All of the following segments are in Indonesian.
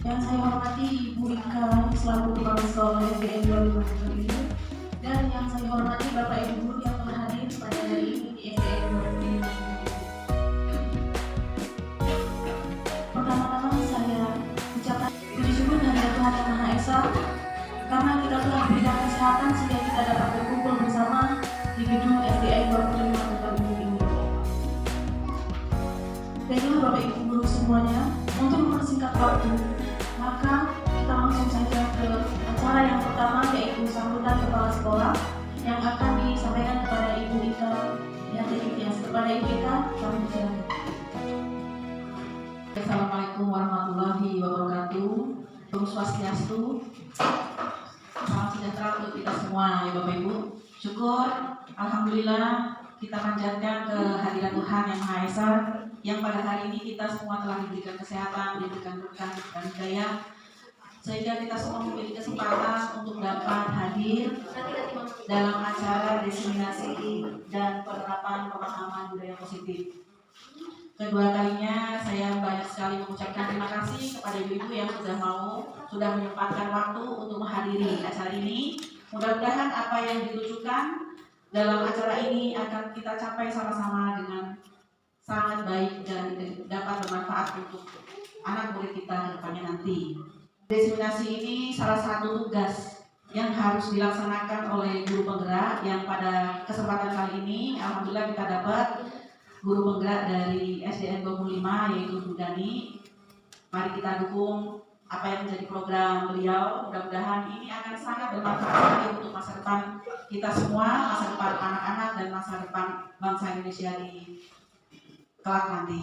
Yang saya hormati Ibu Ika selaku Kepala Sekolah SDN 25 ini, dan yang saya hormati Bapak Ibu Guru yang telah hadir pada hari ini di SDN 25. Pertama-tama saya ucapkan puji syukur kepada Tuhan Yang Maha Esa karena kita telah diberikan kesehatan sehingga kita dapat berkumpul bersama di gedung SDN 25 Kota ini. Baiklah Bapak Ibu Guru semuanya, untuk mempersingkat waktu, maka kita langsung saja ke acara yang pertama, yaitu sambutan kepala sekolah yang akan disampaikan kepada Ibu Ika yang terima. Kepada Ibu Ika, kami persilakan. Assalamualaikum warahmatullahi wabarakatuh. Om Swastiastu. Salam sejahtera untuk kita semua ya Bapak Ibu. Syukur, alhamdulillah kita panjatkan kehadiran Tuhan Yang Maha Esa yang pada hari ini kita semua telah diberikan kesehatan, diberikan berkah dan hidayah, sehingga kita semua memiliki kesempatan untuk dapat hadir dalam acara diseminasi dan penerapan pemahaman budaya positif. Kedua kalinya saya banyak sekali mengucapkan terima kasih kepada ibu-ibu yang sudah menyempatkan waktu untuk menghadiri acara ini. Mudah-mudahan apa yang ditujukan dalam acara ini akan kita capai sama-sama dengan sangat baik dan dapat bermanfaat untuk anak murid kita ke depannya nanti. Diseminasi ini salah satu tugas yang harus dilaksanakan oleh guru penggerak yang pada kesempatan kali ini alhamdulillah kita dapat guru penggerak dari SDN 25 yaitu Bu Dani. Mari kita dukung apa yang menjadi program beliau. Mudah-mudahan ini akan sangat bermanfaat untuk masa depan kita semua, masa depan anak-anak dan masa depan bangsa Indonesia di kelak nanti.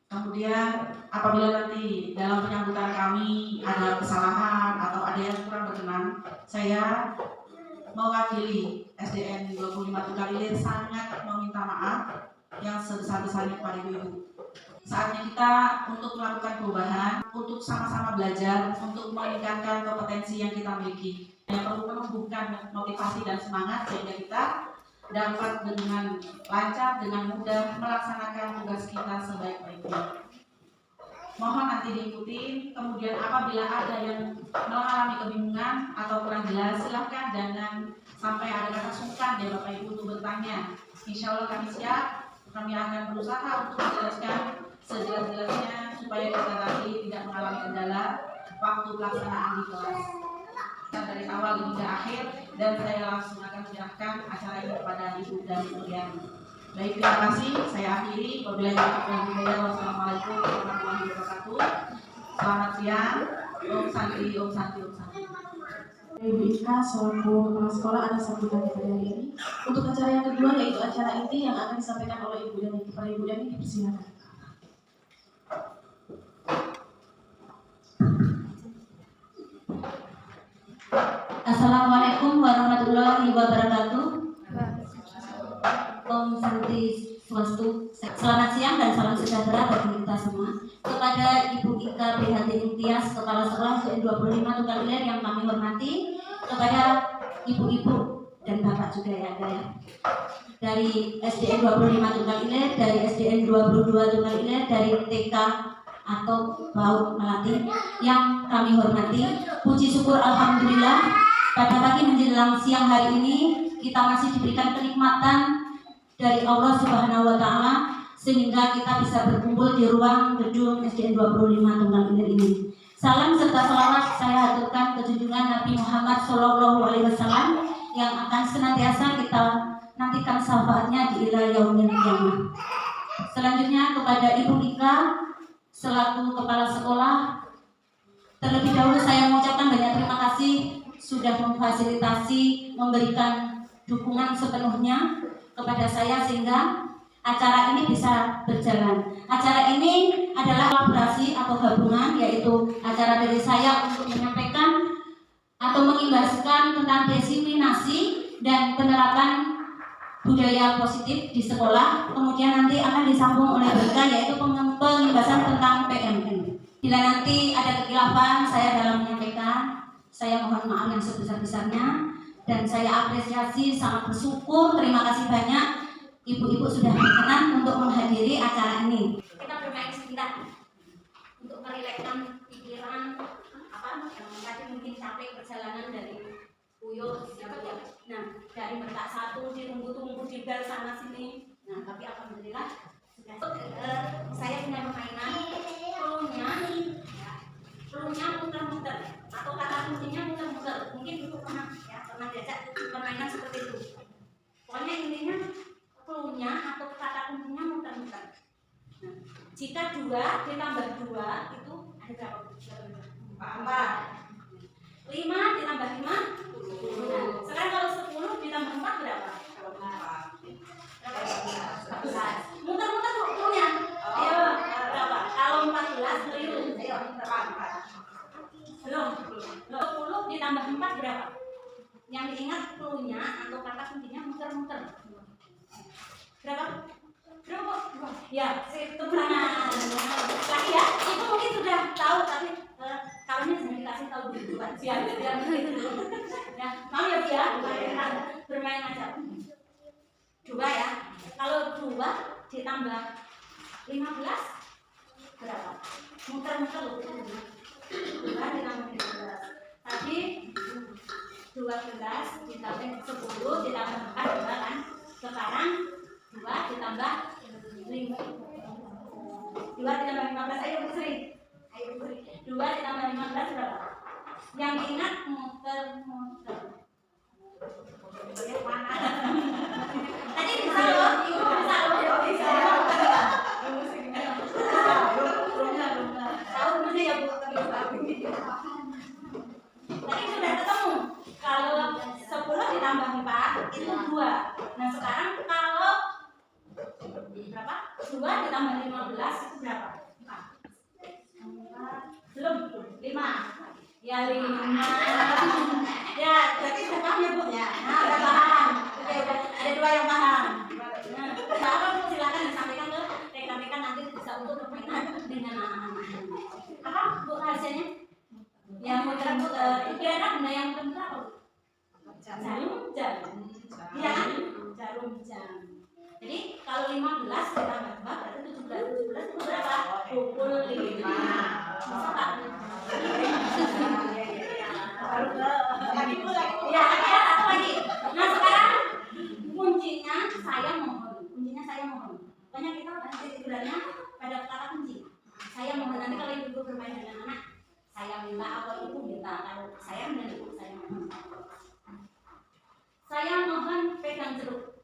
Kemudian apabila nanti dalam penyambutan kami ada kesalahan atau ada yang kurang berkenan, saya mewakili SDN 25 Tugalilir sangat meminta maaf yang sebesar-besarnya kepada ibu-ibu. Saatnya kita untuk melakukan perubahan, untuk sama-sama belajar, untuk meningkatkan kompetensi yang kita miliki. Yang perlu menumbuhkan motivasi dan semangat sehingga kita dapat dengan lancar, dengan mudah melaksanakan tugas kita sebaik-baiknya. Mohon nanti diikuti. Kemudian apabila ada yang mengalami kebingungan atau kurang jelas, silahkan jangan sampai ada kata sungkan ya Bapak Ibu untuk bertanya. Insya Allah kami siap. Kami akan berusaha untuk menjelaskan sejelas-jelasnya supaya kita nanti tidak mengalami kendala waktu pelaksanaan di kelas. Dari awal hingga akhir, dan saya langsung akan menyerahkan acara ini kepada Ibu dan kemudian. Baik, terima kasih. Saya akhiri. Wabillahi taufiq wal hidayah. Wassalamualaikum warahmatullahi wabarakatuh. Selamat siang. Om Santi, Om Santi, Om Santi. Ibu Ika selaku kepala sekolah ada sambutan pada hari ini. Untuk acara yang kedua yaitu acara inti yang akan disampaikan oleh Ibu Dani. Kepada Ibu Dani dipersilakan. Assalamualaikum warahmatullahi wabarakatuh. Om Santi Swastu. Selamat siang dan salam sejahtera bagi kita semua. Kepada Ibu Ika Prihatin Tias, Kepala Sekolah SDN 25 Tugalilir yang kami hormati, kepada ibu-ibu dan bapak juga ya ada ya. Dari SDN 25 Tugalilir, dari SDN 22 Tugalilir, dari TK atau PAUD Melati yang kami hormati. Puji syukur alhamdulillah pada pagi menjelang siang hari ini kita masih diberikan kenikmatan dari Allah Subhanahu wa taala sehingga kita bisa berkumpul di ruang gedung SDN 25 Tugalilir ini. Salam serta selawat saya haturkan ke junjungan Nabi Muhammad SAW yang akan senantiasa kita nantikan syafaatnya di ila yaumil qiyamah. Selanjutnya kepada Ibu Ika selaku kepala sekolah, terlebih dahulu saya mengucapkan banyak terima kasih sudah memfasilitasi, memberikan dukungan sepenuhnya kepada saya sehingga acara ini bisa berjalan. Acara ini adalah kolaborasi atau gabungan, yaitu acara dari saya untuk menyampaikan atau mengimbaskan tentang diseminasi dan penerapan budaya positif di sekolah. Kemudian nanti akan disambung oleh berkah yaitu pengimbasan tentang PMN. Bila nanti ada kekhilafan saya dalam menyampaikan, saya mohon maaf yang sebesar-besarnya dan saya apresiasi, sangat bersyukur, terima kasih banyak ibu-ibu sudah berkenan untuk menghadiri acara ini. Kita bermain sebentar untuk merilekskan pikiran yuk siap-siap. Nah, dari bertak satu ditunggu-tunggu di bel sana sini. Nah, tapi alhamdulillah sudah. Saya punya permainan pelunya muter-muter atau kata kuncinya muter-muter. Mungkin Ibu pernah diajak permainan seperti itu. Pokoknya intinya pelunya atau kata kuncinya muter-muter. Nah, jika 2 ditambah 2 itu ada berapa? 4. 5 ditambah 5. Nah, sekarang kalau 10 ditambah 4 berapa? 14. Muter-muter pelunya. Ayo, berapa? Kalau 14 keliru. Ayo, 4. Belum. 10 ditambah 4 berapa? Yang diingat pelunya atau kata kuncinya muter-muter. Berapa? Berapa? Ya, itu tangan. Lagi ya, itu mungkin sudah tahu tapi kalau ini sudah dikasih tahu dulu Pak. Biar gitu. Ya, mau ya biar bermain aja. 2 ya. Kalau 2 ditambah 15 berapa? Muter-muter loh. 2 ditambah 15. Tadi 12 ditambah 10 ditambah 4 2 kan? Sekarang 2 ditambah 5. 2 ditambah 15. Ayo Putri. 2 ditambah 15 berapa? Yang diingat muter-muter. Tadi bisa loh, Ibu bisa loh. Tahu dulu ya Bu. Tadi sudah ketemu. Kalau 10 ditambah 4 itu 2. Nah sekarang kalau berapa? 2 ditambah 15 itu berapa? 4. Belum? 5. Ya 5. Ya berarti sudah paham ya Bu ya. Nah udah paham. Oke udah ada 2 yang paham. Nah apa Bu silakan disampaikan ke rekan-rekan nanti bisa untuk permainan dengan anak-anak. Apa Bu rahasianya? Yang muter-muter. Kira-kira benda yang muter-muter apa Bu? Jarum jam. Ya, jarum jam. Jadi kalau 15 ditambah 2 berarti 17. 17 itu berapa? 25. Bisa Pak? Ya, ada satu lagi. Nah sekarang kuncinya saya mohon. Pokoknya kita nanti sebenarnya pada kata kunci. Saya mohon nanti kalau ibu bermain dengan anak, saya minta atau ibu minta. Kalau saya minta ibu, saya mohon. Saya mohon pegang jeruk.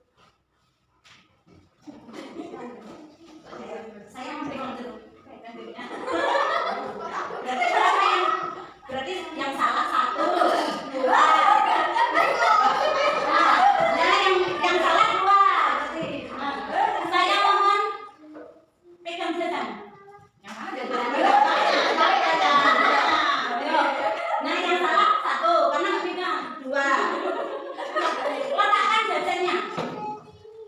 Saya mau pegang jeruk. Berarti yang salah 1, 2. Nah, yang salah 2 berarti. Saya mohon pegang jajan. Yang mana jajan? Nah, yang salah 1 karena pegang 2. Letakkan jajannya.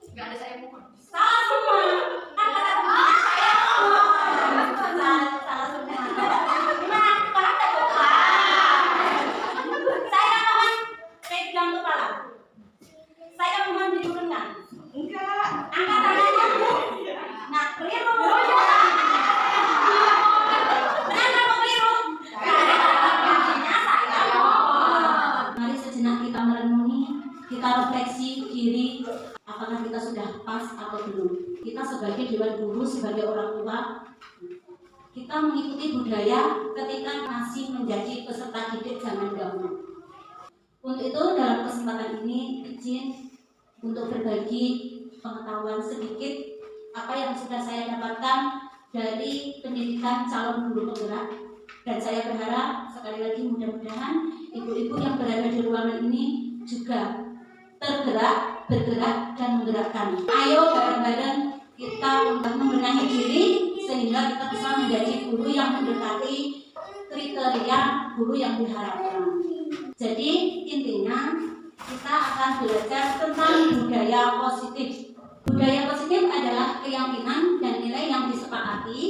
Enggak ada saya mohon. Salah semua. Kan kata kuncinya saya mohon. Salah semua. Gimana? Paham tak Bu? Saya mohon pegang kepala. Saya mohon diturunkan. Enggak. Angkat tangannya Bu. Nah, keliru. Kenapa keliru? Kuncinya saya mohon. Mari sejenak kita merenungi, kita refleksi diri. Apakah kita sudah pas atau belum? Kita sebagai dewan guru, sebagai orang tua, kita mengikuti budaya ketika masih menjadi peserta didik zaman dahulu. Untuk itu dalam kesempatan ini izin untuk berbagi pengetahuan sedikit apa yang sudah saya dapatkan dari pendidikan calon guru penggerak, dan saya berharap sekali lagi mudah-mudahan ibu-ibu yang berada di ruangan ini juga tergerak, bergerak, dan menggerakkan. Ayo bareng-bareng kita untuk membenahi diri sehingga kita bisa menjadi guru yang mendekati kriteria guru yang diharapkan. Jadi intinya kita akan belajar tentang budaya positif. Budaya positif adalah keyakinan dan nilai yang disepakati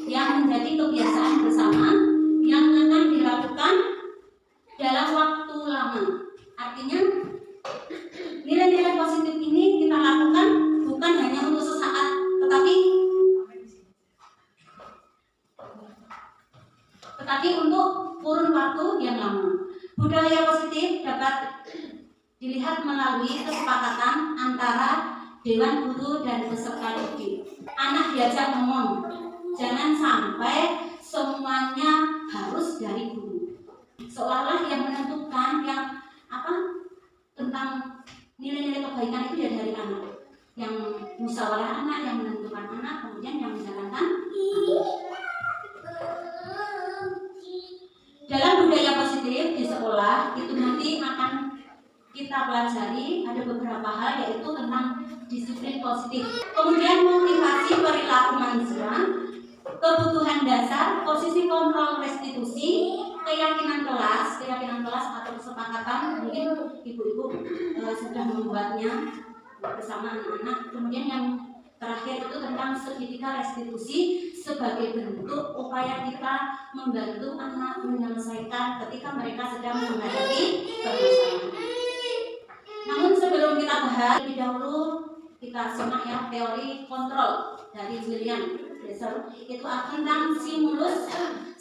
yang menjadi kebiasaan bersama yang akan dilakukan dalam waktu lama. Artinya nilai-nilai positif ini kita lakukan bukan hanya untuk sesaat, tetapi untuk kurun waktu yang lama. Budaya positif dapat dilihat melalui kesepakatan antara Dewan Guru dan peserta didik. Anak diajak ngomong, jangan sampai semuanya harus dari guru. Seolah-olah yang menentukan tentang nilai-nilai kebaikan itu ya dari anak. Yang musyawarah anak, yang menentukan anak, kemudian yang menjalankan anak. Dalam budaya positif di sekolah itu nanti akan kita pelajari ada beberapa hal, yaitu tentang disiplin positif, kemudian motivasi perilaku manusia, kebutuhan dasar, posisi kontrol restitusi, keyakinan kelas atau kesepakatan, mungkin ibu-ibu sudah membuatnya bersama anak-anak. Kemudian yang terakhir itu tentang segitiga restitusi sebagai bentuk upaya kita membantu anak menyelesaikan ketika mereka sedang menghadapi permasalahan. Namun sebelum kita bahas, lebih dahulu kita simak ya teori kontrol dari William Blasel. Itu tentang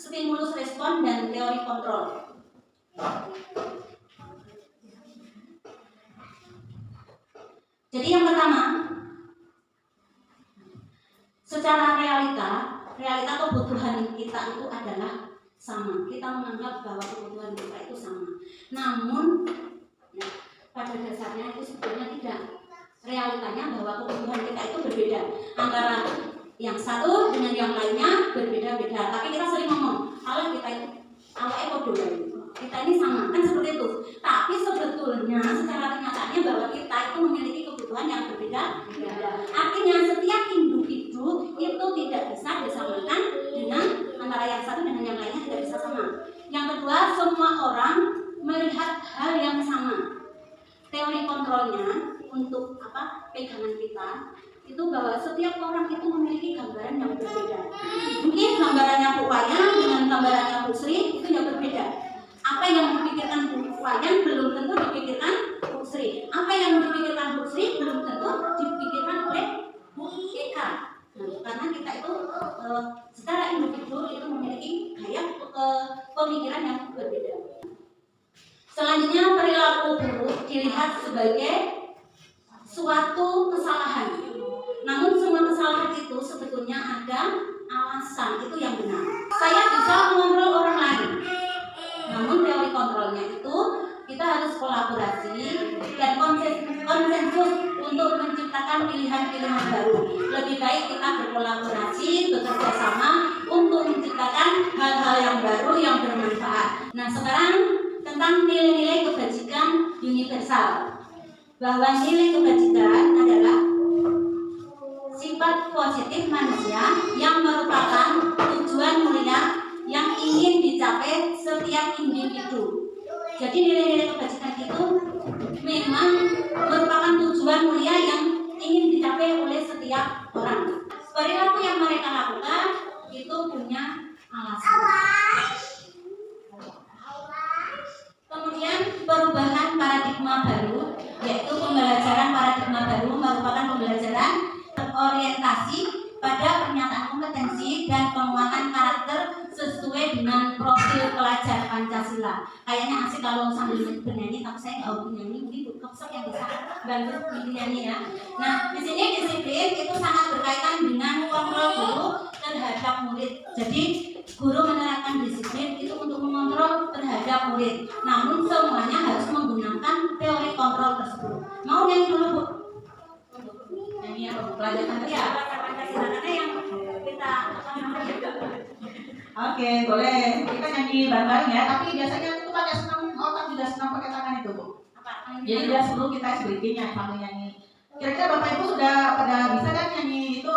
stimulus respon dan teori kontrol. Jadi yang pertama, secara realita kebutuhan kita itu adalah sama. Kita menganggap bahwa kebutuhan kita itu sama. Namun pada dasarnya itu sebetulnya tidak. Realitanya bahwa kebutuhan kita itu berbeda. Antara yang satu dengan yang lainnya berbeda-beda. Tapi kita sering ngomong, kalau kita itu awalnya podo, kita ini sama, kan seperti itu. Tapi sebetulnya secara kenyataannya bahwa kita itu memiliki kebutuhan yang berbeda-beda. Artinya setiap individu itu tidak bisa disamakan dengan antara yang satu dengan yang lainnya, tidak bisa sama. Yang kedua, semua orang melihat hal yang sama. Teori kontrolnya untuk pegangan kita itu bahwa setiap orang itu memiliki gambaran yang berbeda. Mungkin gambarannya Bu Wayan dengan gambarannya Bu Sri itu yang berbeda. Apa yang dipikirkan Bu Wayan belum tentu dipikirkan Bu Sri. Apa yang dipikirkan Bu Sri belum tentu dipikirkan oleh Bu Eka. Karena kita itu secara individu itu memiliki gaya pemikiran yang berbeda. Selanjutnya, perilaku buruk dilihat sebagai suatu kesalahan. Namun semua kesalahan itu sebetulnya ada alasan, itu yang benar. Saya bisa mengontrol orang lain. Namun teori kontrolnya itu kita harus kolaborasi dan konsensus untuk menciptakan pilihan-pilihan baru. Lebih baik kita berkolaborasi, bekerja sama untuk menciptakan hal-hal yang baru yang bermanfaat. Nah, sekarang tentang nilai-nilai kebajikan universal. Bahwa nilai kebajikan adalah sifat positif manusia yang merupakan tujuan mulia yang ingin dicapai setiap individu. Jadi nilai-nilai kebajikan itu memang merupakan tujuan mulia yang ingin dicapai oleh setiap orang. Perilaku yang mereka lakukan itu punya alasan. Kemudian perubahan paradigma baru, yaitu pembelajaran paradigma baru merupakan pembelajaran berorientasi pada pernyataan kompetensi dan penguatan karakter sesuai dengan profil pelajar Pancasila. Kayaknya asik kalau sambil bernyanyi, tapi saya nggak hobi nyanyi, mungkin Bu Kopsek yang bisa bantu nyanyi ya. Nah, di sini disiplin itu sangat berkaitan dengan kontrol guru terhadap murid. Jadi guru menerapkan disiplin itu untuk mengontrol terhadap murid. Namun semuanya harus menggunakan teori kontrol tersebut. Mau nyanyi dulu Bu? Nyanyi apa Bu? Pelajaran ya, Pancasila karena yang kita Oke, boleh. Kita nyanyi bareng-bareng ya. Tapi biasanya itu pakai senang, kan juga senang pakai tangan itu Bu. Jadi biar sebelum kita breakingnya sambil nyanyi. Kira-kira Bapak Ibu sudah pada bisa kan nyanyi itu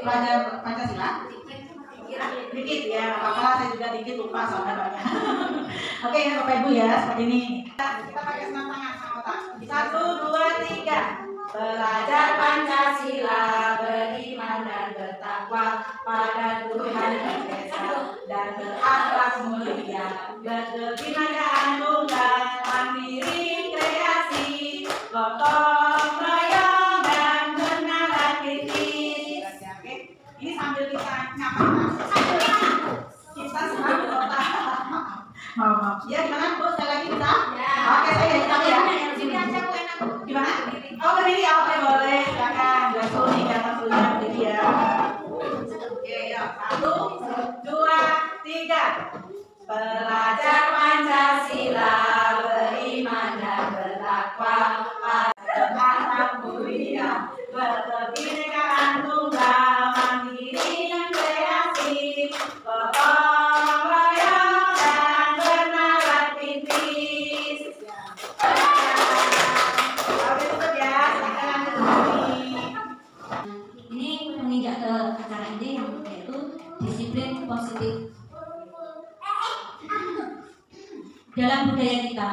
pelajar Pancasila? Dikit ya, apa-apa saya juga dikit lupa soalnya banyak. Oke ya Bapak Ibu ya, seperti ini. Kita pakai senam tangan sama otak. 1, 2, 3. Belajar Pancasila, beriman dan bertakwa pada Tuhan Yang Esa dan berakhlak mulia, berkebimbangan tunggal, mandiri kreasi, gotong royong dan bernalar kritis. Oke, ini sambil kita nyapa. Kita semua otak. Maaf. Ya gimana Bu? Sekali lagi bisa? Ya. Oke, saya jadi ya. ke acara ini yang yaitu disiplin positif. Dalam budaya kita,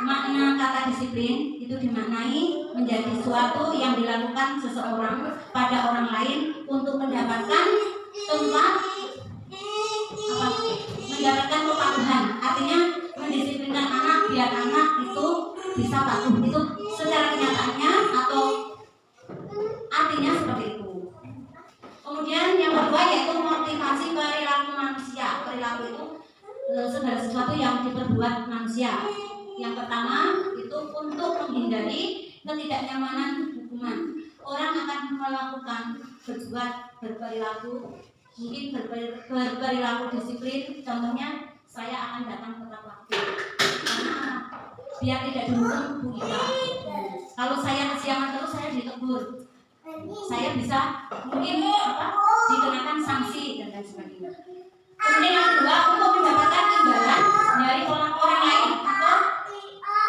makna kata disiplin itu dimaknai menjadi sesuatu yang dilakukan seseorang pada orang lain untuk mendapatkan mendapatkan kepatuhan. Artinya mendisiplinkan anak biar anak itu bisa patuh. Itu secara kenyataannya atau artinya seperti itu. Kemudian yang kedua yaitu motivasi perilaku manusia. Perilaku itu segala sesuatu yang diperbuat manusia. Yang pertama itu untuk menghindari ketidaknyamanan hukuman. Orang akan melakukan berperilaku mungkin berperilaku disiplin. Contohnya saya akan datang tepat waktu karena biar tidak dihukum Bu Ika. Kalau saya kesiangan terus saya ditegur, saya bisa mungkin dikenakan sanksi dan lain sebagainya. Kemudian yang kedua untuk mendapatkan imbalan dari orang lain atau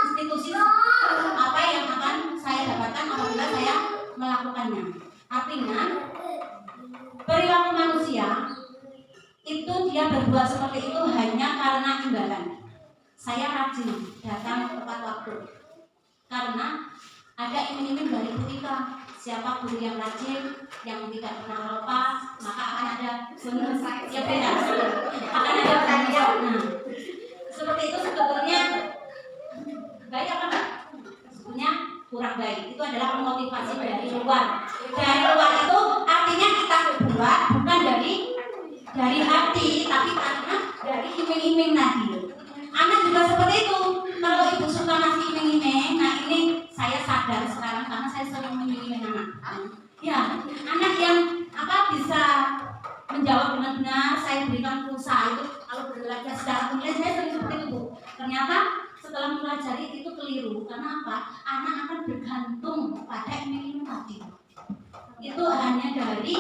institusi apa yang akan saya dapatkan apabila saya melakukannya. Artinya perilaku manusia itu dia berbuat seperti itu hanya karena imbalan. Saya rajin datang tepat waktu karena ada iming-iming dari Bu Ika. Siapa guru yang rajin, yang tidak pernah lupa, maka akan ada bonus yang beda. Akan ada bonus. Nah, seperti itu sebetulnya baik apa enggak? Sebetulnya kurang baik. Itu adalah motivasi dari luar. Dari luar itu artinya kita berbuat bukan dari hati, tapi karena dari iming-iming tadi. Anak juga seperti itu. Kalau ibu suka ngasih iming-iming, nah ini saya sadar sekarang karena saya sering iming-iming anak. Ya, anak yang bisa menjawab benar-benar saya berikan pulsa itu kalau belajar secara nilai saya sering seperti itu. Ternyata setelah mempelajari itu keliru. Karena apa? Anak akan bergantung pada iming-iming tadi. Itu hanya dari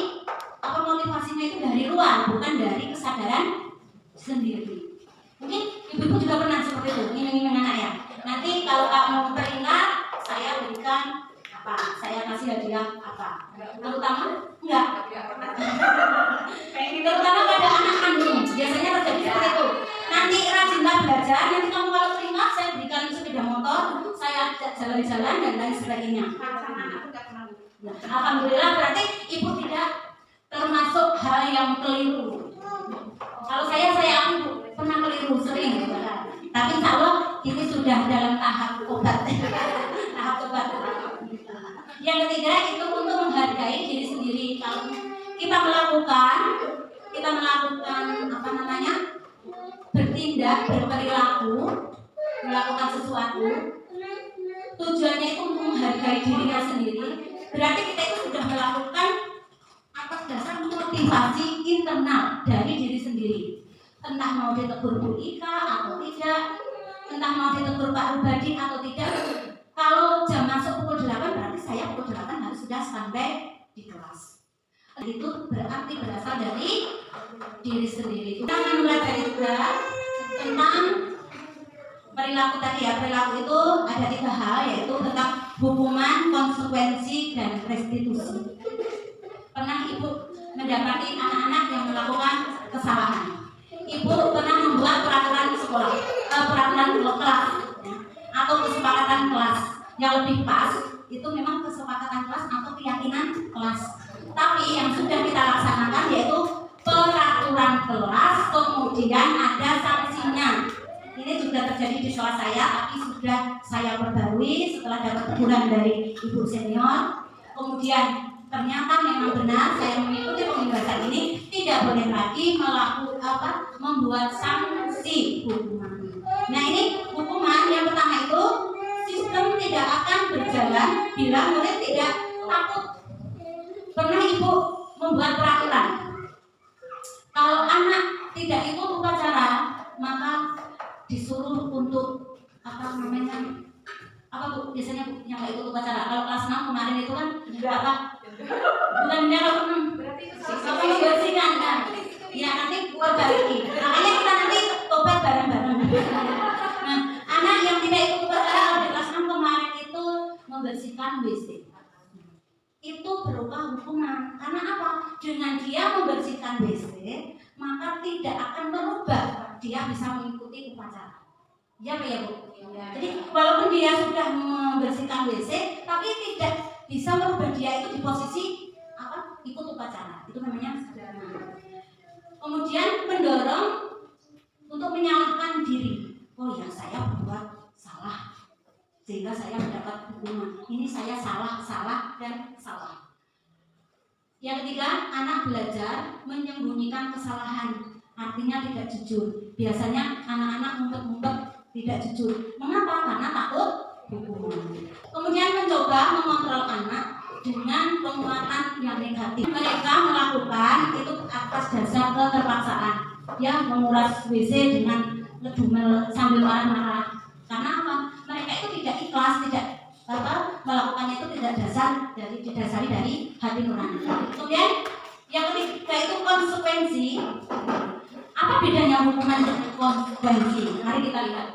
motivasinya itu dari luar, bukan dari kesadaran sendiri. Mungkin ibu-ibu juga pernah seperti itu, iming-iming anak ya. Nanti kalau kamu teringat, saya berikan apa? Saya kasih hadiah apa? Terutama enggak. Terutama pada anak kandung, biasanya terjadi seperti itu. Nanti rajinlah belajar, nanti kamu kalau teringat, saya berikan sepeda motor, saya ajak jalan-jalan dan lain sebagainya. Nah, alhamdulillah berarti ibu tidak termasuk hal yang keliru. Kalau saya pernah keliru sering, tapi kalau ini sudah dalam tahap obat. Tahap obat. Yang ketiga itu untuk menghargai diri sendiri. Kalau kita melakukan bertindak, berperilaku, melakukan sesuatu, tujuannya itu untuk menghargai dirinya sendiri. Berarti kita itu sudah melakukan atas dasar motivasi internal dari diri sendiri. Entah mau ditegur Bu Ika atau tidak, entah mau ditegur Pak Rubadi atau tidak. Kalau jam masuk pukul 8 berarti saya pukul 8 harus sudah standby di kelas. Itu berarti berasal dari diri sendiri. Kita akan belajar juga tentang perilaku tadi ya. Perilaku itu ada 3 hal, yaitu tentang hukuman, konsekuensi, dan restitusi. Pernah ibu mendapati anak-anak yang melakukan kesalahan? Ibu pernah membuat peraturan sekolah, peraturan kelas, ya, atau kesepakatan kelas yang lebih pas. Itu memang kesepakatan kelas atau keyakinan kelas. Tapi yang sudah kita laksanakan yaitu peraturan kelas, kemudian ada sanksinya. Ini juga terjadi di sekolah saya, tapi sudah saya perbarui setelah dapat teguran dari ibu senior. Kemudian ternyata memang benar saya mengikuti pembahasan ini, tidak boleh lagi membuat sanksi hukuman. Nah, ini hukuman yang pertama itu sistem tidak akan berjalan bila murid tidak takut. Pernah ibu membuat peraturan, kalau anak tidak ikut upacara maka disuruh untuk biasanya Bu yang nggak ikut upacara. Kalau kelas 6 kemarin itu kan bukan membersihkan kan? Ya nanti perbaiki. Makanya kita nanti tobat bareng-bareng. Nah, anak yang tidak ikut upacara di kelas 6 kemarin itu membersihkan WC. Itu berupa hukuman. dengan dia membersihkan WC, maka tidak akan merubah dia bisa mengikuti upacara. Ya Pak ya Bu? Ya. Jadi walaupun dia sudah membersihkan WC, tapi tidak bisa merubah dia itu di posisi ikut upacara. Itu namanya sederhana. Kemudian mendorong untuk menyalahkan diri. Oh ya, saya berbuat salah sehingga saya mendapat hukuman. Ini saya salah, dan salah. Yang ketiga, anak belajar menyembunyikan kesalahan, artinya tidak jujur. Biasanya anak-anak ngumpet-ngumpet tidak jujur. Mengapa? Karena takut hukuman. Kemudian mencoba mengontrol anak dengan penguatan yang negatif. Mereka melakukan itu atas dasar keterpaksaan. Ya, menguras WC dengan ngedumel sambil marah-marah. Karena apa? Mereka itu tidak ikhlas, tidak melakukannya itu tidak didasari dari hati nurani. Kemudian yang ketiga itu konsekuensi. Apa bedanya hukuman dengan konsekuensi? Mari kita lihat.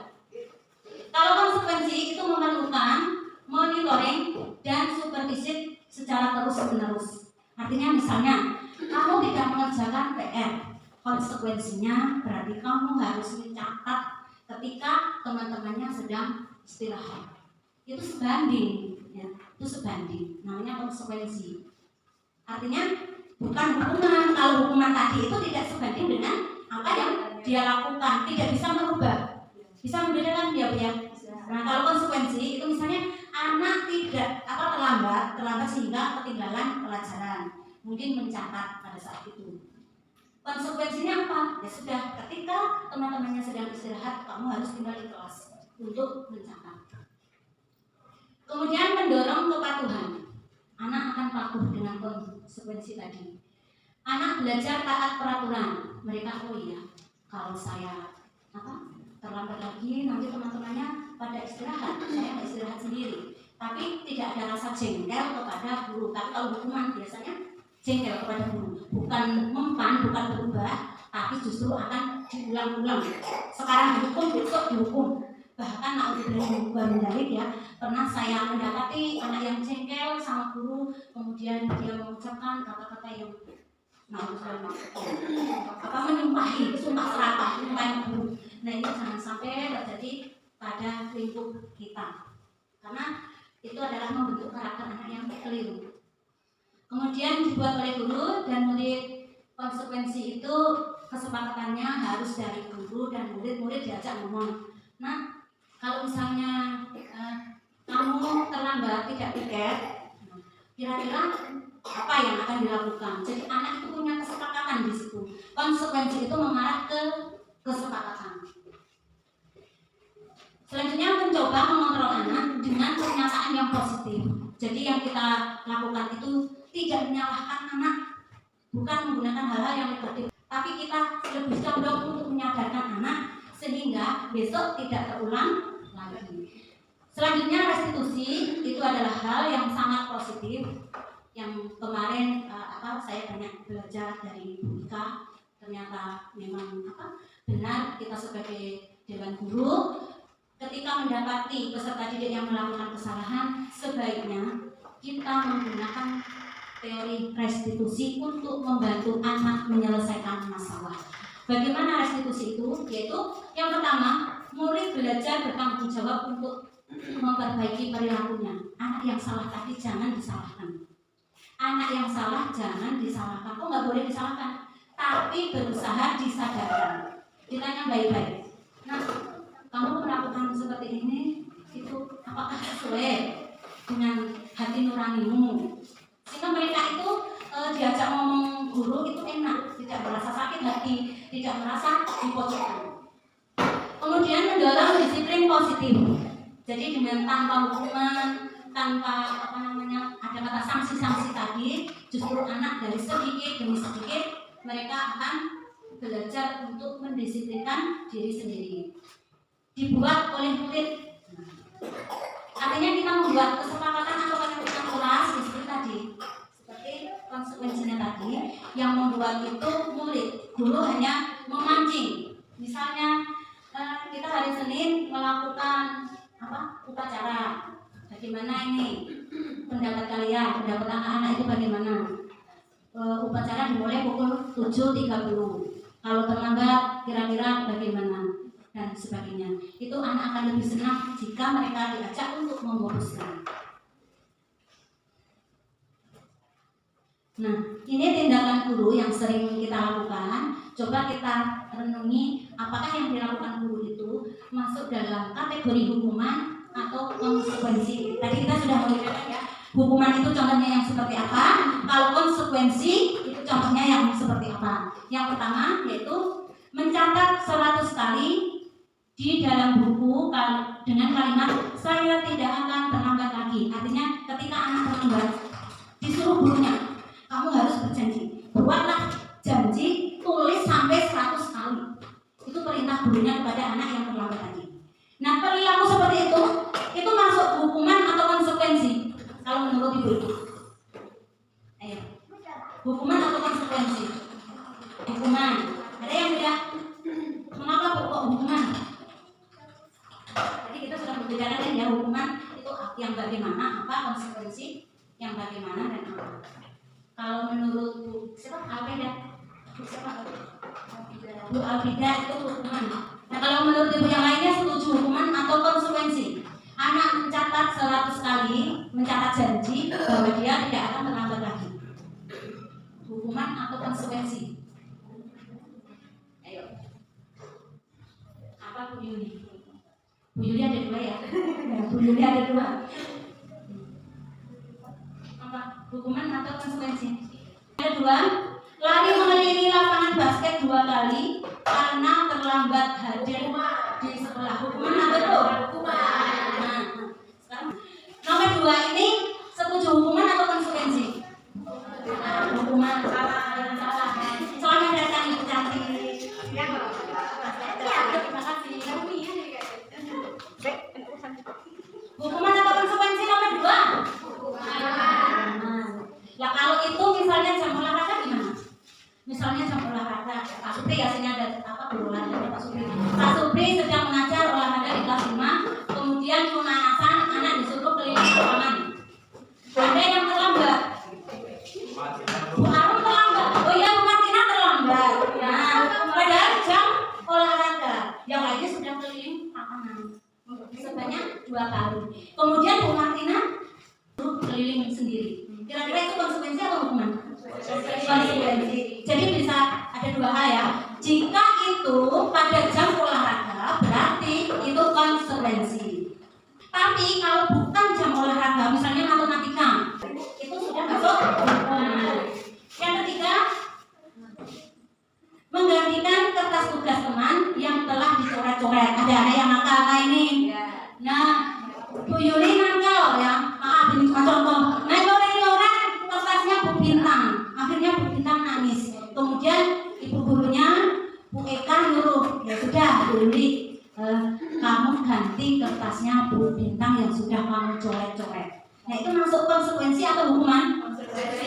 Kalau konsekuensi itu memerlukan monitoring dan supervisi secara terus-menerus. Artinya misalnya kamu tidak mengerjakan PR, konsekuensinya berarti kamu harus mencatat ketika teman-temannya sedang istirahat. Itu sebanding, ya. Itu sebanding, namanya konsekuensi. Artinya bukan hukuman. Kalau hukuman tadi itu tidak sebanding dengan apa yang dia lakukan, tidak bisa merubah. Bisa membedakan dia ya. Nah, kalau konsekuensi itu misalnya anak tidak terlambat sehingga ketinggalan pelajaran, mungkin mencatat pada saat itu. Konsekuensinya apa? Ya sudah, ketika teman-temannya sedang istirahat, kamu harus tinggal di kelas untuk mencatat. Kemudian mendorong kepatuhan. Anak akan patuh dengan konsekuensi tadi. Anak belajar taat peraturan. Mereka kalau saya terlambat lagi, nanti teman-temannya pada istirahat, saya nggak istirahat sendiri. Tapi tidak ada rasa jengkel kepada guru. Tapi kalau hukuman biasanya jengkel kepada guru, bukan mempan, bukan berubah, tapi justru akan diulang-ulang. Sekarang dihukum, besok dihukum. Bahkan naudzubillah ya, pernah saya mendapati anak yang jengkel sama guru, kemudian dia mengucapkan kata-kata yang menyumpahi, sumpah serapah, menyumpahi guru. Nah, ini jangan sampai terjadi pada lingkup kita, karena itu adalah membentuk karakter anak yang keliru. Kemudian dibuat oleh guru dan murid. Konsekuensi itu kesepakatannya harus dari guru dan murid diajak ngomong. Nah, kalau misalnya kamu terlambat tidak tiket, kira-kira apa yang akan dilakukan? Jadi anak itu punya kesepakatan di situ. Konsekuensi itu mengarah ke kesepakatan. Selanjutnya mencoba mengontrol anak dengan pernyataan yang positif. Jadi yang kita lakukan itu tidak menyalahkan anak, bukan menggunakan hal-hal yang negatif, tapi kita lebih condong untuk menyadarkan anak sehingga besok tidak terulang lagi. Selanjutnya restitusi itu adalah hal yang sangat positif. Yang kemarin saya banyak belajar dari Bu Ika, ternyata memang benar kita sebagai dewan guru ketika mendapati peserta didik yang melakukan kesalahan, sebaiknya kita menggunakan teori restitusi untuk membantu anak menyelesaikan masalah. Bagaimana restitusi itu? Yaitu yang pertama, murid belajar bertanggung jawab untuk memperbaiki perilakunya. Anak yang salah tadi jangan disalahkan. Anak yang salah jangan disalahkan. Kok nggak boleh disalahkan? Tapi berusaha disadarkan. Ditanya baik-baik. Nah, kamu melakukan seperti ini, itu apakah sesuai dengan hati nuranimu? Sehingga mereka itu diajak ngomong guru itu enak, tidak merasa sakit hati, tidak merasa dipojokkan. Kemudian mendorong disiplin positif. Jadi dengan tanpa hukuman, tanpa ada kata sanksi-sanksi tadi, justru anak dari sedikit demi sedikit mereka akan belajar untuk mendisiplinkan diri sendiri. Dibuat oleh murid. Artinya kita membuat kesepakatan atau kesepakatan kelas di situ tadi. Seperti konsekuensinya tadi, yang membuat itu murid. Guru hanya memancing. Misalnya kita hari Senin melakukan upacara. Bagaimana ini pendapat kalian, pendapat anak-anak itu bagaimana? upacara dimulai pukul 7.30. Kalau terlambat kira-kira bagaimana dan sebagainya. Itu anak akan lebih senang jika mereka diajak untuk memutuskan. Nah, ini tindakan guru yang sering kita lakukan. Coba kita renungi apakah yang dilakukan guru itu masuk dalam kategori hukuman atau konsekuensi. Tadi kita sudah melihat ya, hukuman itu contohnya yang seperti apa, kalau konsekuensi itu contohnya yang seperti apa. Yang pertama yaitu mencatat 100 kali di dalam buku dengan kalimat saya tidak akan terlambat lagi. Artinya ketika anak terlambat disuruh gurunya, kamu harus berjanji, buatlah janji, tulis sampai 100 kali. Itu perintah gurunya kepada anak yang terlambat tadi. Nah, perilaku seperti itu masuk hukuman atau konsekuensi? Kalau menurut ibu itu, ayo, hukuman atau konsekuensi? Hukuman. Ada yang tidak? Mengapa kok hukuman? Jadi kita sudah membicarakan ya, hukuman itu yang bagaimana, apa konsekuensi yang bagaimana dan apa. Kalau menurut Bu siapa? Alfeda. Bu Alfeda itu hukuman. Nah, kalau menurut ibu yang lainnya setuju hukuman atau konsekuensi? Anak mencatat 100 kali, mencatat janji bahwa dia tidak akan terlambat lagi. Hukuman atau konsekuensi? Ayo. Apa Bu Yuli? Bu Yuli ada 2 ya? Bu Yuli ada 2. Apa? Hukuman atau konsekuensi? Ada 2. Lari mengelilingi lapangan basket 2 kali karena terlambat hadir di sekolah. Hukuman atau hukuman? Nah, sekarang nomor 2 ini setuju hukuman atau konsekuensi? Hukuman. Salah. Soalnya datang ibu cantik. Terima kasih. Hukuman atau konsekuensi nomor 2? Nah, kalau itu misalnya jam olahraga gimana? Misalnya jam olahraga, Pak Supri ya, sini ada apa berulang dari Pak Supri. Pak Supri sedang mengajar olahraga di kelas 5, kemudian pemanasan anak disuruh keliling lapangan. Ada yang terlambat. Bu Arum terlambat. Oh iya, Bu Martina terlambat. Nah, padahal jam olahraga, yang lainnya sudah keliling lapangan sebanyak 2 kali. Kemudian Bu Martina keliling sendiri. Kira-kira itu konsekuensi atau hukuman? Konsekuensi. Jadi bisa ada 2 hal ya. Jika itu pada jam olahraga berarti itu konsekuensi. Tapi kalau bukan jam olahraga, misalnya matematika, itu sudah masuk hukuman. Yang ketiga, menggantikan kertas tugas teman yang telah dicoret-coret. Ada anak yang nakal ini. Nah, Bu Yuli nakal ya. Maaf ini cuma contoh. Nah, coret-coret kertasnya Bu Bintang. Akhirnya Bu Bintang nangis. Kemudian ibu gurunya Bu Eka nyuruh, ya sudah Bu Yuli, kamu ganti kertasnya Bu Bintang yang sudah kamu coret-coret. Nah, itu masuk konsekuensi atau hukuman?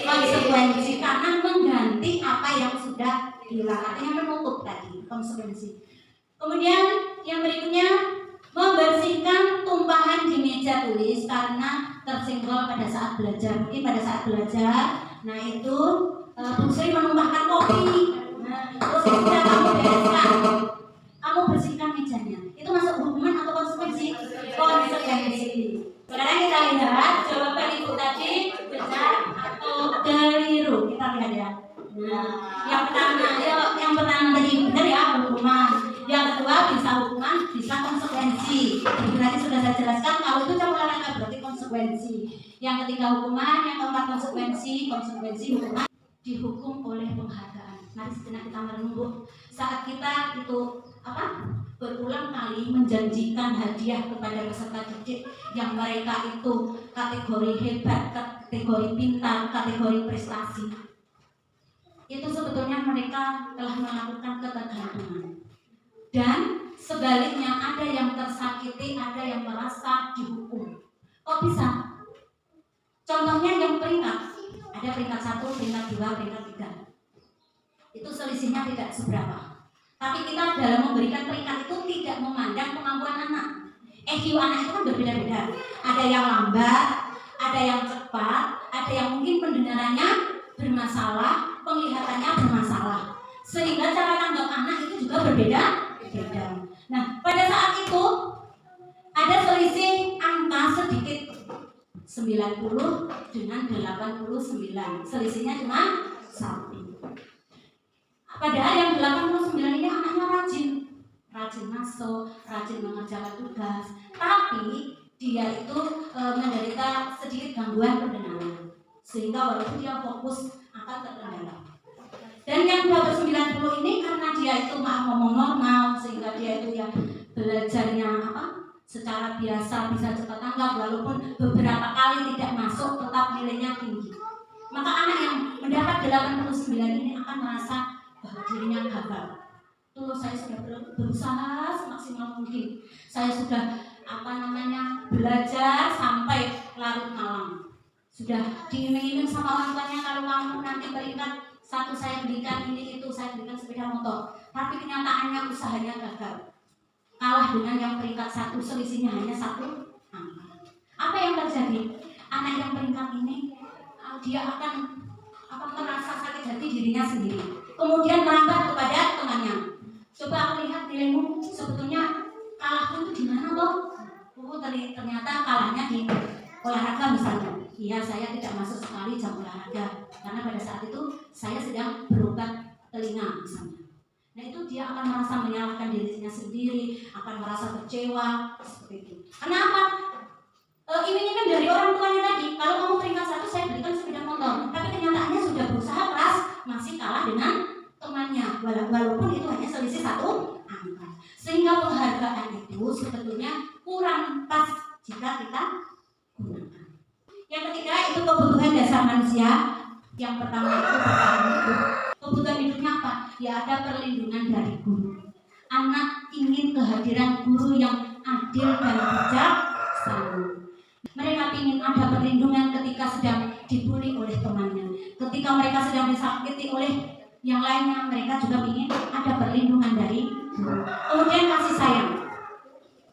Konsekuensi karena mengganti apa yang sudah hilang, artinya menutup tadi, konsekuensi. Kemudian yang berikutnya, membersihkan tumpahan di meja tulis karena tersenggol pada saat belajar. Mungkin pada saat belajar, nah itu Bu Sri menumpahkan kopi. Nah, terus sudah kamu bereskan, kamu bersihkan mejanya. Itu masuk hukuman atau konsekuensi? Konsekuensi. Sekarang kita lihat jawaban ibu tadi benar atau keliru. Kita lihat ya. Nah, yang pertama tadi benar ya, hukuman. Yang kedua bisa hukuman, bisa konsekuensi. Jadi tadi sudah saya jelaskan kalau itu jam olahraga berarti konsekuensi. Yang ketiga hukuman, yang keempat konsekuensi hukuman dihukum oleh penghargaan. Mari sejenak kita merenung. Saat kita itu berulang kali menjanjikan hadiah kepada peserta didik yang mereka itu kategori hebat, kategori pintar, kategori prestasi, itu sebetulnya mereka telah melakukan ketergantungan. Dan sebaliknya ada yang tersakiti, ada yang merasa dihukum. Kok bisa? Contohnya yang peringkat, ada peringkat 1, peringkat 2, peringkat 3. Itu selisihnya tidak seberapa. Tapi kita dalam memberikan peringkat itu tidak memandang kemampuan anak. EQ anak itu kan berbeda-beda. Ada yang lambat, ada yang cepat, ada yang mungkin pendengarannya bermasalah, penglihatannya bermasalah, sehingga cara tanggap anak itu juga berbeda. Nah, pada saat itu ada selisih angka sedikit 90 dengan 89, selisihnya cuma 1. Padahal yang 89 ini anaknya rajin masuk, rajin mengerjakan tugas, tapi dia itu menderita sedikit gangguan pendengaran, sehingga walaupun dia fokus akan terkendala. Dan yang 90 ini karena dia itu ngomong normal, sehingga dia itu ya belajarnya secara biasa, bisa cepat tanggap, walaupun beberapa kali tidak masuk tetap nilainya tinggi. Maka anak yang mendapat 89 ini akan merasa bahwa dirinya gagal. Tuh, saya sudah berusaha semaksimal mungkin, saya sudah belajar sampai larut malam, sudah diiming-iming sama orang tuanya, kalau kamu nanti peringkat 1 saya belikan ini itu, saya belikan sepeda motor, tapi kenyataannya usahanya gagal, kalah dengan yang peringkat 1, selisihnya hanya 1 angka. Apa yang terjadi? Anak yang peringkat ini dia akan merasa sakit hati dirinya sendiri, kemudian merambat kepada temannya. Coba aku lihat nilaimu, sebetulnya kalahku itu di mana toh? Ternyata kalahnya di olahraga misalnya. Iya, saya tidak masuk sekali jam olahraga karena pada saat itu saya sedang berobat telinga misalnya. Nah, itu dia akan merasa menyalahkan dirinya sendiri, akan merasa kecewa seperti itu. Kenapa? Iming-iming dari orang tuanya tadi, kalau kamu peringkat 1 saya berikan sepeda motor, tapi kenyataannya sudah berusaha keras, masih kalah dengan temannya, walaupun itu hanya selisih 1 angka. Sehingga penghargaan itu sebetulnya kurang pas jika kita gunakan. Yang ketiga itu kebutuhan dasar manusia. Yang pertama itu bertahan hidup. Kebutuhan hidupnya apa? Ya, ada perlindungan dari guru. Anak ingin kehadiran guru yang adil dan bijaksana. Mereka ingin ada perlindungan ketika sedang dibully oleh temannya, ketika mereka sedang disakiti oleh yang lainnya, mereka juga ingin ada perlindungan dari guru. Kemudian kasih sayang.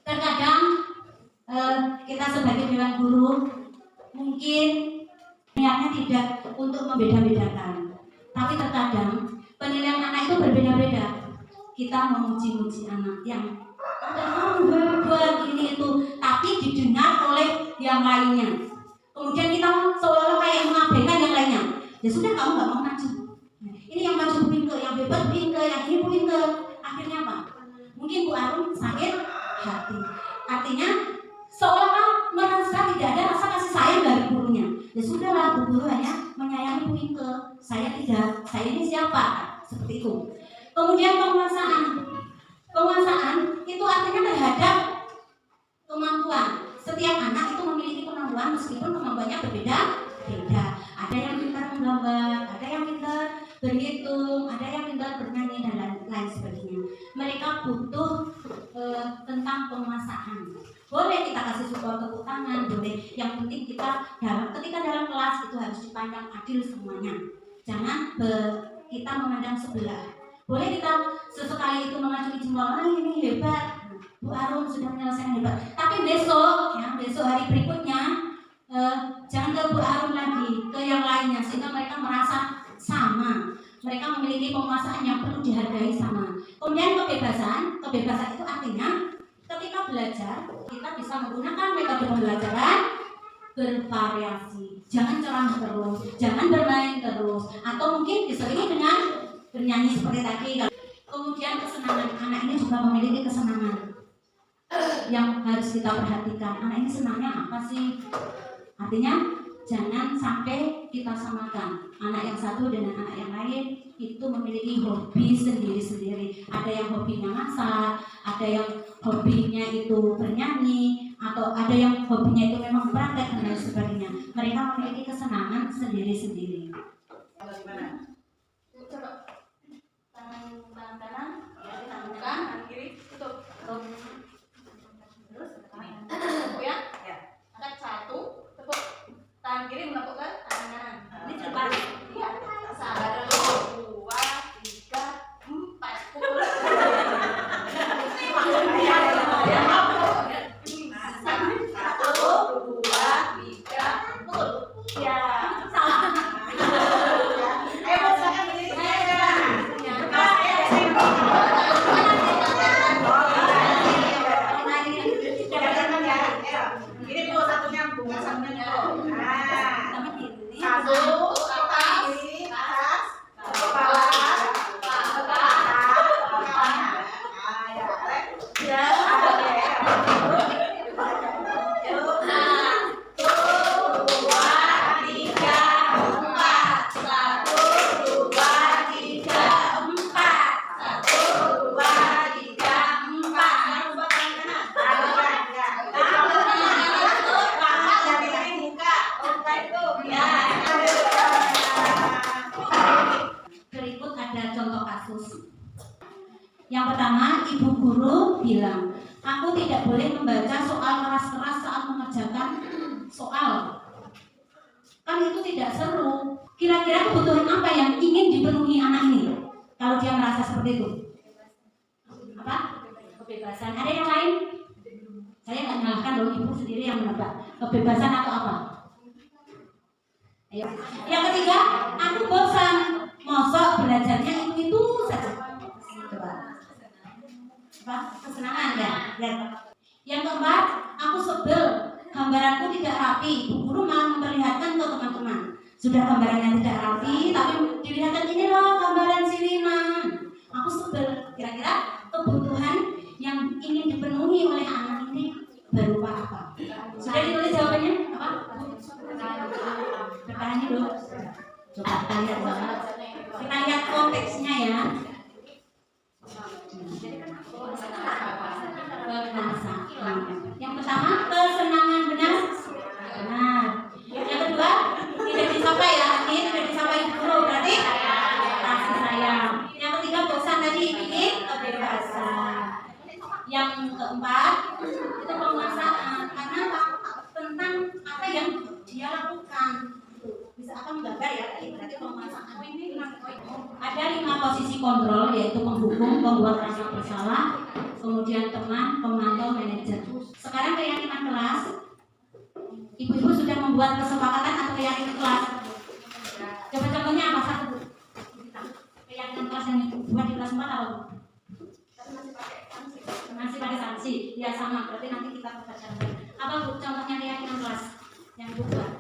Terkadang kita sebagai dewan guru mungkin niatnya tidak untuk membeda-bedakan, tapi terkadang penilaian anak itu berbeda-beda. Kita memuji-muji anak yang hebat ini itu, tapi didengar oleh yang lainnya. Kemudian kita seolah-olah kayak mengabaikan yang lainnya. Ya sudah, kamu nggak mau maju. Ini yang maju Bu Inke, yang hebat Bu Inke, yang ini Bu Inke. Akhirnya apa? Mungkin Bu Arum sakit hati. Artinya seolah-olah merasa tidak ada rasa kasih sayang dari gurunya. Ya sudahlah, Bu Guru hanya menyayangi Bu Inke. Saya tidak. Saya ini siapa? Seperti itu. Kemudian penguasaan itu artinya terhadap kemampuan. Setiap anak itu memiliki kemampuan meskipun kemampuannya berbeda-beda. Ada yang pintar menggambar, ada yang pintar berhitung, ada yang pintar bernyanyi dan lain sebagainya. Mereka butuh tentang penguasaan. Boleh kita kasih support tepuk tangan, boleh. Yang penting ketika dalam kelas itu harus dipandang adil semuanya. Jangan kita memandang sebelah. Boleh kita sesekali itu mengacungi jempol, ini hebat, Bu Arum sudah menyelesaikan hebat. Tapi besok hari berikutnya jangan ke Bu Arum lagi, ke yang lainnya, sehingga mereka merasa sama. Mereka memiliki penguasaan yang perlu dihargai sama. Kemudian kebebasan itu artinya ketika belajar kita bisa menggunakan metode pembelajaran bervariasi. Jangan ceramah terus, jangan bermain terus, atau mungkin diselingi dengan bernyanyi seperti tadi. Kemudian kesenangan, anak ini juga memiliki kesenangan yang harus kita perhatikan. Anak ini senangnya apa sih? Artinya jangan sampai kita samakan anak yang satu dengan anak yang lain. Itu memiliki hobi sendiri-sendiri. Ada yang hobinya masak, ada yang hobinya itu bernyanyi, atau ada yang hobinya itu memang praktek dan lain sebagainya. Mereka memiliki kesenangan sendiri-sendiri. Bagaimana? Coba tangan kanan, ya ditangguhkan, tangan kiri tutup. Terus tepuk ya. Angkat 1, tepuk. Tangan kiri menepuk ke tangan kanan. Ini cepat. Iya. 1, 2, 3, 4. Pukul. 1, 2, 3, pukul. Ya, salah. Yang pertama, ibu guru bilang, aku tidak boleh membaca soal keras-keras saat mengerjakan soal. Kan itu tidak seru. Kira-kira kebutuhan apa yang ingin dipenuhi anak ini? Kalau dia merasa seperti itu, apa? Kebebasan. Ada yang lain? Saya nggak nyalahkan dong, ibu sendiri yang menebak. Kebebasan atau apa? Ayo. Yang ketiga, aku bosan. Mosok belajarnya itu saja. Coba. Apa? Kesenangan ya. Yang keempat, aku sebel. Gambaranku tidak rapi. Bu guru malah memperlihatkan ke teman-teman. Sudah gambarannya tidak rapi, tapi dilihatkan ini loh gambaran si Rina. Aku sebel. Kira-kira kebutuhan yang ingin dipenuhi oleh anak ini berupa apa? Sudah ditulis jawabannya? Apa? Bertanya dulu. Coba kita lihat banget. Kita lihat konteksnya ya. Kesenangan. Yang pertama, kesenangan benar. Benar. Yang kedua, tidak disapai ya. Ini tidak disapai guru, berarti kasih sayang. Yang ketiga, bosan tadi ini kebebasan. Yang keempat, itu penguasaan. Karena tentang apa yang dia lakukan. Bisa akan menggambar ya, berarti penguasaan. Ada 5 posisi kontrol, yaitu penghukum, pembuat rasa bersalah, kemudian teman, pemantau, manajer. Sekarang keyakinan kelas. Ibu-ibu sudah membuat kesepakatan atau keyakinan kelas. Coba contohnya apa satu? Keyakinan kelas yang dibuat di kelas 4 apa? Masih pakai sanksi. Ya sama, berarti nanti kita baca. Apa Bu contohnya keyakinan kelas yang dibuat?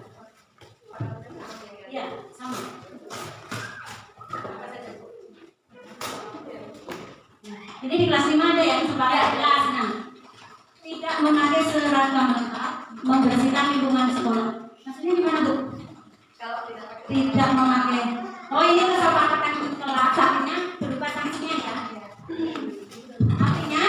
Iya, sama. Ini di kelas 5 ada yang sebagai kelas. Nah, tidak memakai seragam lengkap, membersihkan lingkungan sekolah. Maksudnya gimana Bu? Tidak memakai. Oh ini kesepakatan kelas, artinya berupa sanksinya ya. Artinya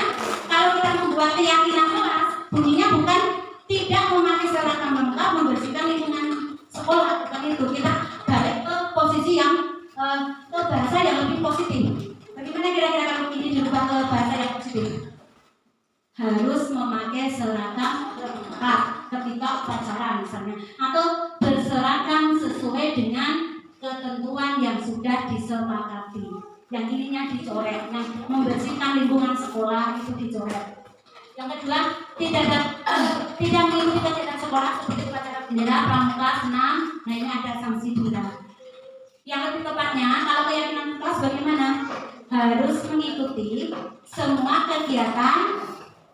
kalau kita membuat keyakinan kelas, bunyinya bukan tidak memakai seragam lengkap, membersihkan lingkungan sekolah, bukan itu. Kita balik ke posisi yang ke bahasa yang lebih positif. Bagaimana kira-kira kalau ini dirubah ke bahasa yang positif? Harus memakai seragam lengkap ketika upacara misalnya, atau berseragam sesuai dengan ketentuan yang sudah disepakati. Yang ininya dicoret, yang membersihkan lingkungan sekolah itu dicoret. Yang kedua, tidak mengikuti kegiatan sekolah seperti upacara bendera, pramuka, senam. Nah ini ada sanksi denda. Yang lebih tepatnya, kalau keyakinan kelas bagaimana? Harus mengikuti semua kegiatan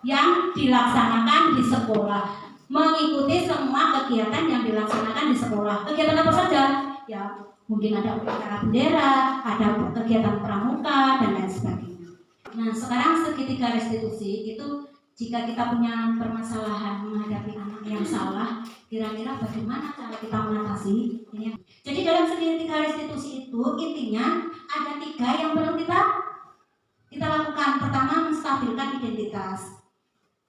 yang dilaksanakan di sekolah. Mengikuti semua kegiatan yang dilaksanakan di sekolah. Kegiatan apa saja? Ya, mungkin ada upacara bendera, ada kegiatan pramuka, dan lain sebagainya. Nah, sekarang segitiga restitusi itu jika kita punya permasalahan menghadapi anak yang salah, kira-kira bagaimana cara kita mengatasi ini? Jadi dalam segitiga restitusi itu intinya ada 3 yang perlu kita lakukan. Pertama, menstabilkan identitas.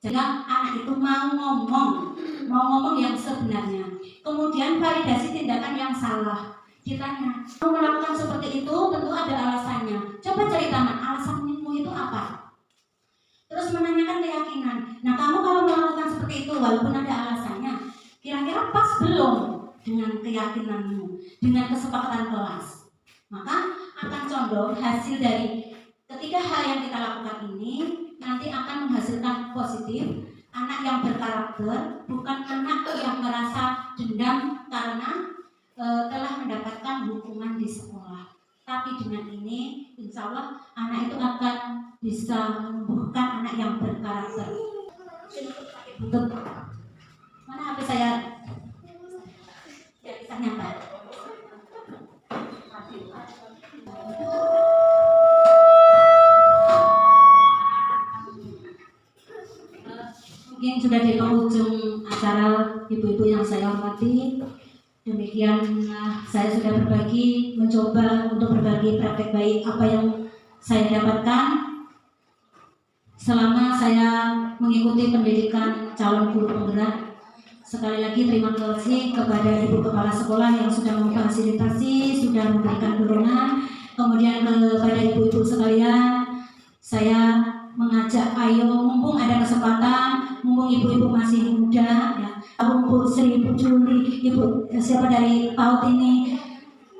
Jadi anak itu mau ngomong yang sebenarnya. Kemudian validasi tindakan yang salah. Ditanya, mau melakukan seperti itu tentu ada alasannya. Coba cerita, alasanmu itu apa? Terus menanyakan keyakinan. Nah, kamu kalau melakukan seperti itu walaupun ada alasannya, kira-kira pas belum dengan keyakinanmu, dengan kesepakatan kelas? Maka akan condong hasil dari ketiga hal yang kita lakukan ini nanti akan menghasilkan positif. Anak yang berkarakter, bukan anak yang merasa dendam karena telah mendapatkan hukuman di sekolah. Tapi dengan ini, insya Allah anak itu akan bisa menumbuhkan anak yang berkarakter. Untuk mana HP saya? Ya, bisa nyata. Mungkin sudah di penghujung acara, ibu-ibu yang saya hormati. Demikian saya sudah berbagi, mencoba untuk berbagi praktek baik apa yang saya dapatkan selama saya mengikuti pendidikan calon guru penggerak. Sekali lagi terima kasih kepada Ibu Kepala Sekolah yang sudah memfasilitasi, sudah memberikan dorongan. Kemudian kepada ibu-ibu sekalian, saya mengajak, ayo mumpung ada kesempatan, mumpung ibu-ibu masih muda, ya, mumpung Ibu Juli, Ibu siapa dari PAUD ini,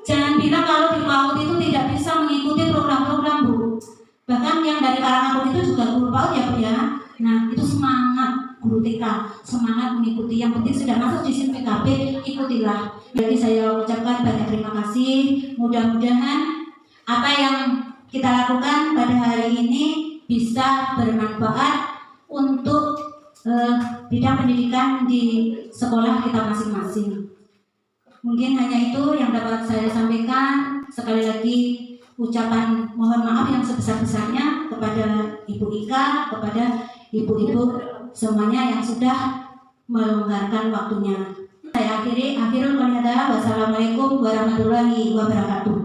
jangan bilang kalau di PAUD itu tidak bisa mengikuti program-program Bu. Bahkan yang dari kalangan itu juga guru PAUD ya Bu ya. Nah itu semangat guru TK, semangat mengikuti. Yang penting sudah masuk di sini PKB, ikutilah. Jadi saya ucapkan banyak terima kasih. Mudah-mudahan apa yang kita lakukan pada hari ini bisa bermanfaat untuk bidang pendidikan di sekolah kita masing-masing. Mungkin hanya itu yang dapat saya sampaikan. Sekali lagi ucapan mohon maaf yang sebesar-besarnya kepada Ibu Ika, kepada ibu-ibu semuanya yang sudah melonggarkan waktunya. Saya akhirul qaniyata. Wassalamualaikum warahmatullahi wabarakatuh.